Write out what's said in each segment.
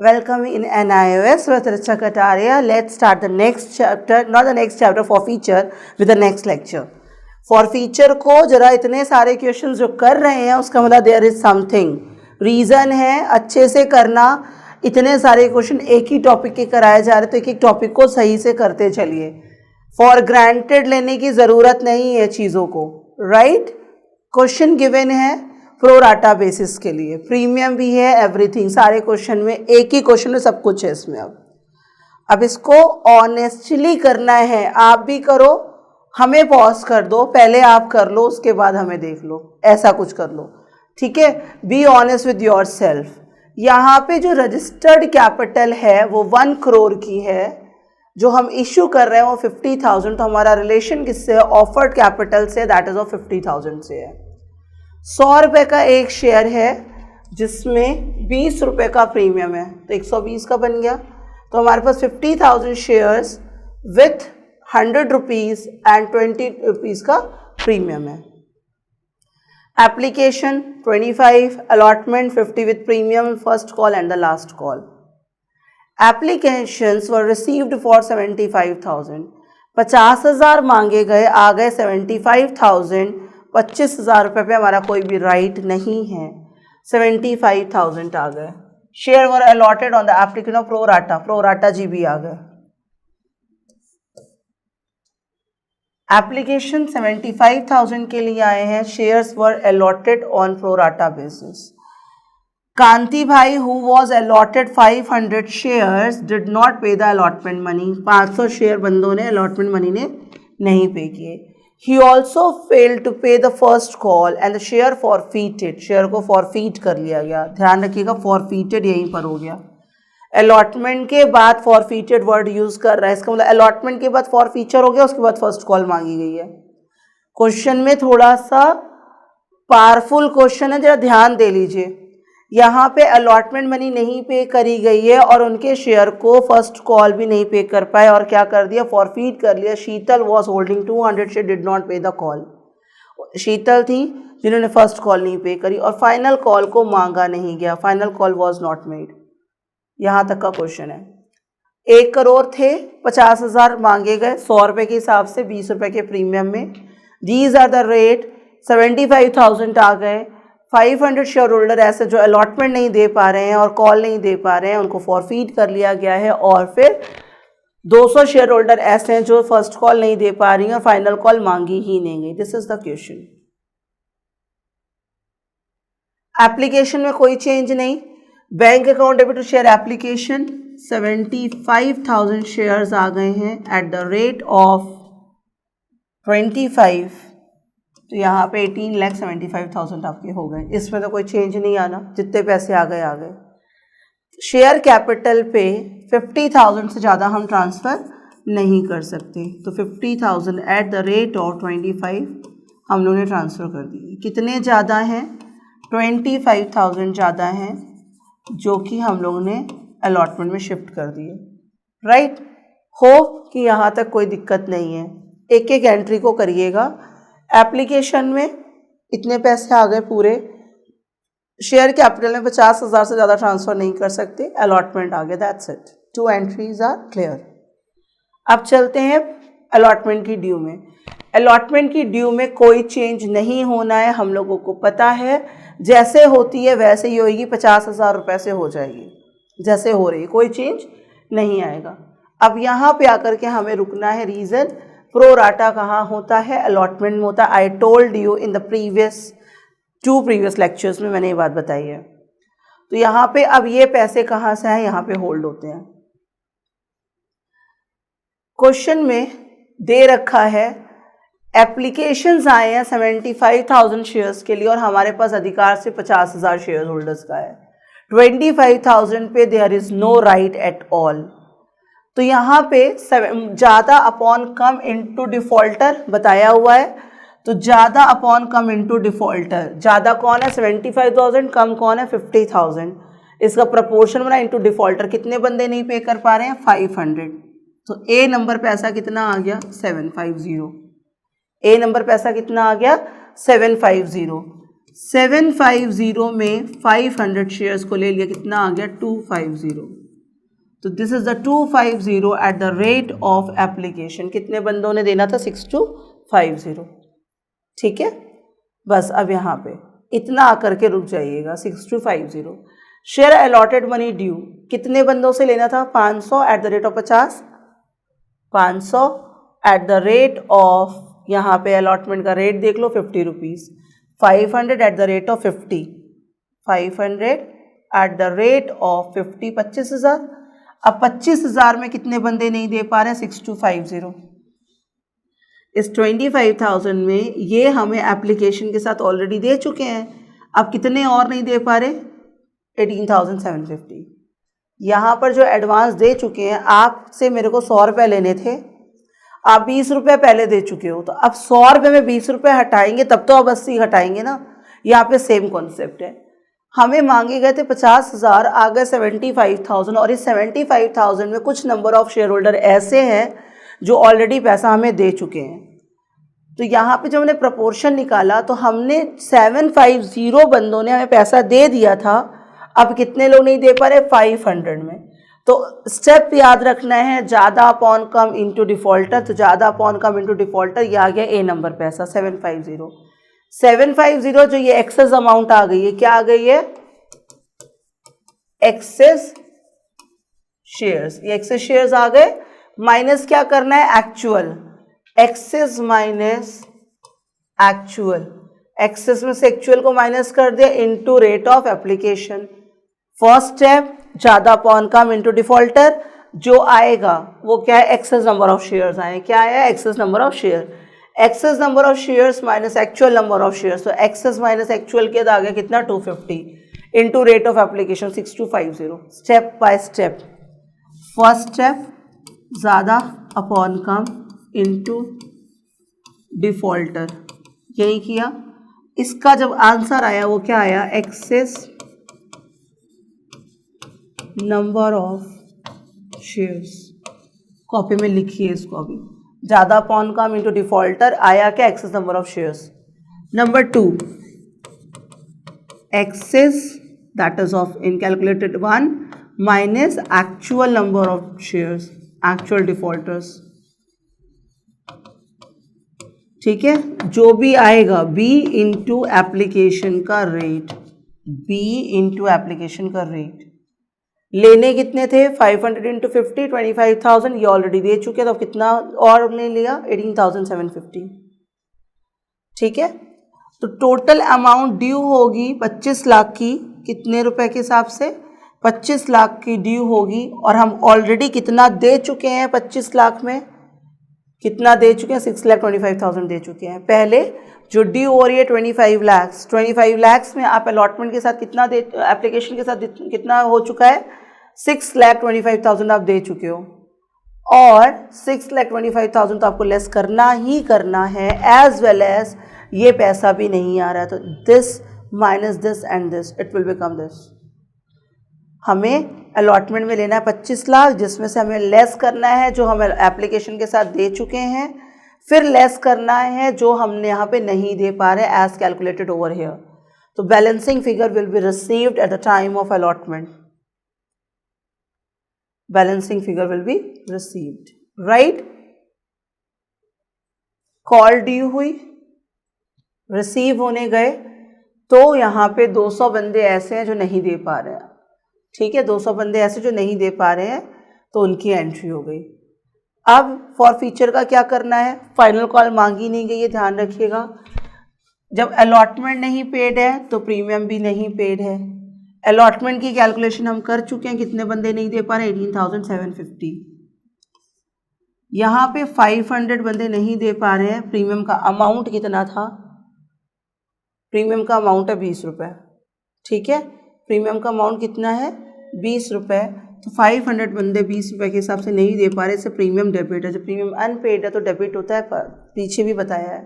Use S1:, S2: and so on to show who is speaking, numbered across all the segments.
S1: Welcome in NIOS with Richa Kataria. Let's start the next chapter, not the next chapter, for feature with the next lecture. For feature को जरा इतने सारे questions जो कर रहे हैं उसका मतलब देयर इज समथिंग रीज़न है अच्छे से करना. इतने सारे क्वेश्चन एक ही टॉपिक के कराए जा रहे तो एक एक टॉपिक को सही से करते चलिए. फॉर ग्रांटेड लेने की ज़रूरत नहीं है चीज़ों को, राइट. क्वेश्चन गिवन है प्रोराटा बेसिस के लिए, प्रीमियम भी है, एवरीथिंग, सारे क्वेश्चन में एक ही क्वेश्चन में सब कुछ है इसमें. अब इसको ऑनेस्टली करना है. आप भी करो, हमें पॉज कर दो, पहले आप कर लो उसके बाद हमें देख लो, ऐसा कुछ कर लो, ठीक है. Be honest with your self. यहाँ पे जो रजिस्टर्ड कैपिटल है वो 1 करोड़ की है, जो हम इश्यू कर रहे हैं वो 50,000. तो हमारा रिलेशन किससे है? ऑफर्ड कैपिटल से, दैट इज ऑफ 50,000 से है. 100 रुपये का एक शेयर है जिसमें 20 रुपये का प्रीमियम है, तो 120 का बन गया. तो हमारे पास 50,000 shares with 100 rupees and 20 rupees का प्रीमियम है. Application 25, allotment 50 with premium, first call and the last call. Applications were received for 75,000. 50,000 मांगे गए, आ गए 75,000. 25,000 रुपये पे हमारा कोई भी राइट नहीं है. 75,000 आ गए. Share were allotted on the application of pro rata. Pro rata जी भी आ गए. एप्लीकेशन 75,000 के लिए आए हैं. Shares were allotted on pro rata basis. Kanti bhai who was allotted 500 shares did not pay the allotment money. 500 share बंदों ने अलॉटमेंट मनी ने नहीं पे किए. He also failed to pay the first call and the share forfeited. Share को forfeit कर लिया गया. ध्यान रखिएगा forfeited यहीं पर हो गया. अलॉटमेंट के बाद forfeited वर्ड यूज कर रहा है, इसका मतलब अलॉटमेंट के बाद forfeiture हो गया, उसके बाद फर्स्ट कॉल मांगी गई है. क्वेश्चन में थोड़ा सा पावरफुल क्वेश्चन है, जरा ध्यान दे लीजिए. यहाँ पे अलॉटमेंट मनी नहीं पे करी गई है और उनके शेयर को फर्स्ट कॉल भी नहीं पे कर पाए और क्या कर दिया? फॉरफीट कर लिया. Sheetal was holding 200 share, did not pay the call. Sheetal थी जिन्होंने फर्स्ट कॉल नहीं पे करी और फाइनल कॉल को मांगा नहीं गया. Final call was not made. यहाँ तक का क्वेश्चन है. 1 करोड़ थे, 50,000 मांगे गए 100 रुपये के हिसाब से, 20 रुपये के प्रीमियम में. These are the rate. 75,000 आ गए. 500 शेयर होल्डर ऐसे जो अलॉटमेंट नहीं दे पा रहे हैं और कॉल नहीं दे पा रहे हैं, उनको फॉरफीट कर लिया गया है. और फिर 200 शेयर होल्डर ऐसे हैं जो फर्स्ट कॉल नहीं दे पा रही हैं और फाइनल कॉल मांगी ही नहीं गई. This is the question. Application में कोई चेंज नहीं. Bank account debit to share application 75,000 shares आ गए हैं एट द रेट ऑफ 25. तो यहाँ पे 18,75,000 आपके हो गए. इसमें तो कोई चेंज नहीं आना, जितने पैसे आ गए आ गए. शेयर कैपिटल पे 50,000 से ज़्यादा हम ट्रांसफ़र नहीं कर सकते, तो 50,000 एट द रेट ऑफ 25 हम लोगों ने ट्रांसफ़र कर दिए. कितने ज़्यादा हैं? 25,000 ज़्यादा हैं, जो कि हम लोगों ने अलॉटमेंट में शिफ्ट कर दिए, राइट. होप कि यहाँ तक कोई दिक्कत नहीं है. एक एक एंट्री को करिएगा. एप्लीकेशन में इतने पैसे आ गए पूरे. शेयर कैपिटल में 50,000 से ज़्यादा ट्रांसफ़र नहीं कर सकते. अलॉटमेंट आ गया, दैट्स इट. 2 एंट्रीज आर क्लियर. अब चलते हैं अलॉटमेंट की ड्यू में. अलॉटमेंट की ड्यू में कोई चेंज नहीं होना है, हम लोगों को पता है. जैसे होती है वैसे ही होएगी. 50,000 रुपये से हो जाएगी जैसे हो रही, कोई चेंज नहीं आएगा. अब यहाँ पे आकर के हमें रुकना है. रीज़न प्रोराटा कहाँ होता है? अलॉटमेंट में होता है. I told you in the previous lectures में मैंने ये बात बताई है. तो यहाँ पे अब ये पैसे कहाँ से हैं? यहाँ पे होल्ड होते हैं. क्वेश्चन में दे रखा है एप्लीकेशंस आए हैं 75,000 शेयर्स के लिए और हमारे पास अधिकार से 50,000 शेयर होल्डर्स का है. 25,000 पे there is no right at all. तो यहाँ पे ज़्यादा अपॉन कम इनटू डिफ़ॉल्टर बताया हुआ है. तो ज़्यादा अपॉन कम इनटू डिफ़ॉल्टर, ज़्यादा कौन है? 75,000. कम कौन है? 50,000. इसका प्रपोर्शन बना इनटू डिफ़ॉल्टर. कितने बंदे नहीं पे कर पा रहे हैं? 500. तो ए नंबर पैसा कितना आ गया? 750. ए नंबर पैसा कितना आ गया? 750. 750 में 500 शेयर्स को ले लिया, कितना आ गया 250। तो this is the 250 at the rate of application. कितने बंदों ने देना था? 6250। ठीक है, बस अब यहाँ पे इतना आकर के रुक जाइएगा 6250। शेयर अलॉटेड मनी ड्यू, कितने बंदों से लेना था? 500 at the rate of 50, 500 at the rate of, यहाँ पे अलॉटमेंट का रेट देख लो 50 rupees. 500 at the rate of 50, 500 at the rate of 50, 25,000। अब 25,000 में कितने बंदे नहीं दे पा रहे हैं? 6250। इस 25,000 में ये हमें एप्लीकेशन के साथ ऑलरेडी दे चुके हैं, अब कितने और नहीं दे पा रहे? 18,750। यहाँ पर जो एडवांस दे चुके हैं, आपसे मेरे को 100 रुपये लेने थे, आप 20 रुपये पहले दे चुके हो, तो अब 100 रुपये में 20 रुपये हटाएंगे तब तो अब 80 हटाएंगे ना। यहाँ पे सेम कॉन्सेप्ट है। हमें मांगे गए थे 50,000, आ गए 75,000, और इस 75,000 में कुछ नंबर ऑफ शेयर होल्डर ऐसे हैं जो ऑलरेडी पैसा हमें दे चुके हैं। तो यहाँ पे जब हमने प्रपोर्शन निकाला तो हमने 750 बंदों ने हमें पैसा दे दिया था, अब कितने लोग नहीं दे पा रहे? 500 में। तो स्टेप याद रखना है, ज़्यादा अपॉन कम इंटू डिफॉल्टर। तो ज़्यादा अपॉन कम इंटू डिफॉल्टर, ये आ गया ए नंबर पैसा 750। 750 जो ये एक्सेस अमाउंट आ गई है, क्या आ गई है? Excess shares. ये एक्सेस शेयर्स आ गए, माइनस क्या करना है? Actual. Excess minus actual, excess में से एक्चुअल को माइनस कर दिया into rate of application. First step, ज्यादा अपॉन कम इनटू डिफॉल्टर। जो आएगा वो क्या है? एक्सेस नंबर ऑफ शेयर्स आए। क्या आया? Excess number of share. Excess number of shares minus actual number of shares. तो एक्सेस माइनस एक्चुअल के आ गया कितना? 250 into rate of application 6250। Step by step. First step, ज़्यादा अपॉन कम इनटू डिफॉल्टर, यही किया। इसका जब आंसर आया वो क्या आया? Excess number of shares. Copy में लिखिए इसको अभी। ज़्यादा अपॉन कम इनटू डिफॉल्टर आया क्या? Excess number of shares. Number 2, excess that is of इनकैलकुलेटेड 1 minus actual number of shares, actual defaulters. ठीक है, जो भी आएगा बी इंटू एप्लीकेशन का रेट, बी इंटू एप्लीकेशन का रेट। लेने कितने थे? 500 इंटू 50, 25,000, ये ऑलरेडी दे चुके, तो कितना और हमने लिया? 18,750। ठीक है, तो टोटल अमाउंट ड्यू होगी 25 लाख की। कितने रुपए के हिसाब से? 25 लाख की ड्यू होगी, और हम ऑलरेडी कितना दे चुके हैं? 25 लाख में कितना दे चुके हैं? 6,25,000 दे चुके हैं। पहले जो ड्यू हो रही है 25 लाख, 25 लाख में आप अलॉटमेंट के साथ कितना दे, एप्लीकेशन के साथ कितना हो चुका है? 6,25,000 आप दे चुके हो, और 6,25,000 तो आपको लेस करना ही करना है, एज वेल एज ये पैसा भी नहीं आ रहा है, तो this minus this and this, it will become this. हमें अलॉटमेंट में लेना है 25 लाख, जिसमें से हमें लेस करना है जो हम एप्लीकेशन के साथ दे चुके हैं, फिर लेस करना है जो हमने यहाँ पे नहीं दे पा रहे, एज कैलकुलेटेड ओवर हियर। तो balancing figure will be received at the time of allotment. Balancing figure will be received, right. Call due हुई, रिसीव होने गए, तो यहाँ पे 200 बंदे ऐसे हैं जो नहीं दे पा रहे हैं। ठीक है, 200 बंदे ऐसे जो नहीं दे पा रहे हैं, तो उनकी एंट्री हो गई। अब फॉर फ्यूचर का क्या करना है? फाइनल कॉल मांगी नहीं गई है, ध्यान रखिएगा। जब अलॉटमेंट नहीं पेड है तो प्रीमियम भी नहीं पेड है। अलॉटमेंट की कैलकुलेशन हम कर चुके हैं, कितने बंदे नहीं दे पा रहे? 18,750। यहाँ पे 500 बंदे नहीं दे पा रहे हैं। प्रीमियम का अमाउंट कितना था? प्रीमियम का अमाउंट है 20 रुपये। ठीक है, प्रीमियम का अमाउंट कितना है? 20 रुपये। तो 500 बंदे 20 रुपये के हिसाब से नहीं दे पा रहे, इससे प्रीमियम डेबिट है। जब प्रीमियम अनपेड है तो डेबिट होता है, पीछे भी बताया है।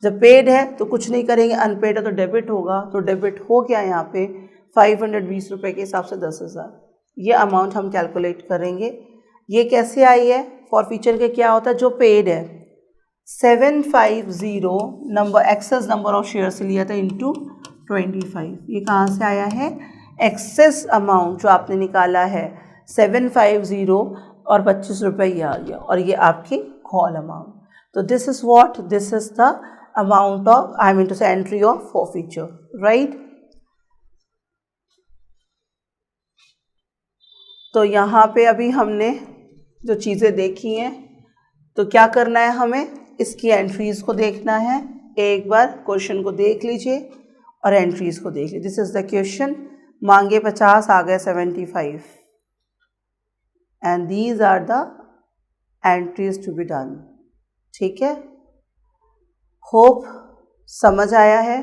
S1: जब पेड है तो कुछ नहीं करेंगे, अनपेड है तो डेबिट होगा। तो डेबिट हो क्या यहाँ पे? 520 रुपये के हिसाब से 10,000, ये अमाउंट हम कैलकुलेट करेंगे। ये कैसे आई है? फॉर फ्यूचर के क्या होता है? जो पेड है 750 number, excess number of share से लिया था, इंटू 25। ये कहाँ से आया है? एक्सेस अमाउंट जो आपने निकाला है 750 और 25 रुपये ये आ गया, और ये आपकी कॉल अमाउंट। तो this is what, this is the amount of, I mean to say entry of forfeiture, right. तो यहाँ पे अभी हमने जो चीज़ें देखी हैं, तो क्या करना है हमें? इसकी एंट्रीज़ को देखना है। एक बार क्वेश्चन को देख लीजिए और एंट्रीज़ को देख लीजिए। दिस इज़ द क्वेश्चन, मांगे 50 आ गए 75, and these are the entries to be done. ठीक है, होप समझ आया है,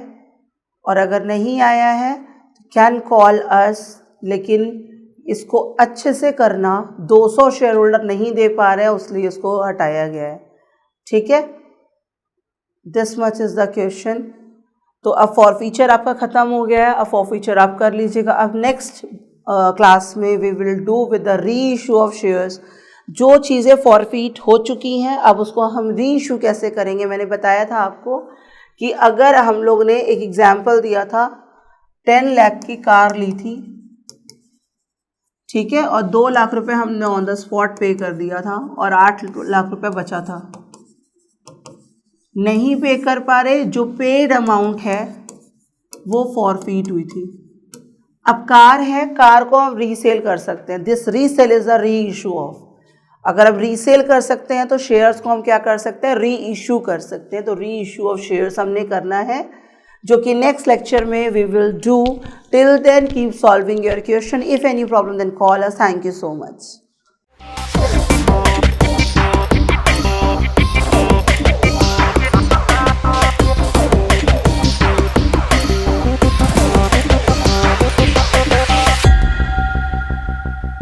S1: और अगर नहीं आया है तो कैन कॉल अस, लेकिन इसको अच्छे से करना। 200 शेयर होल्डर नहीं दे पा रहे हैं, इसलिए इसको हटाया गया है। ठीक है, this much is the question. तो अब फॉरफीचर आपका ख़त्म हो गया है, अब फॉरफीचर आप कर लीजिएगा। अब नेक्स्ट क्लास में we will do with the reissue of shares. जो चीज़ें फॉरफीट हो चुकी हैं, अब उसको हम री इशू कैसे करेंगे। मैंने बताया था आपको कि अगर हम लोग ने एक एग्जाम्पल दिया था, 10 लाख की कार ली थी, ठीक है, और 2 लाख रुपए हमने ऑन द स्पॉट पे कर दिया था, और 8 लाख रुपए बचा था। नहीं पे कर पा रहे, जो पेड अमाउंट है वो फॉरफीट हुई थी। अब कार है, कार को हम रीसेल कर सकते हैं। This resale is the reissue of. अगर अब रीसेल कर सकते हैं तो शेयर्स को हम क्या कर सकते हैं? री इशू कर सकते हैं। तो री इशू ऑफ शेयर्स हमने करना है, जो कि नेक्स्ट लेक्चर में we will do. Till then keep solving your question. If any problem then call us. Thank you so much.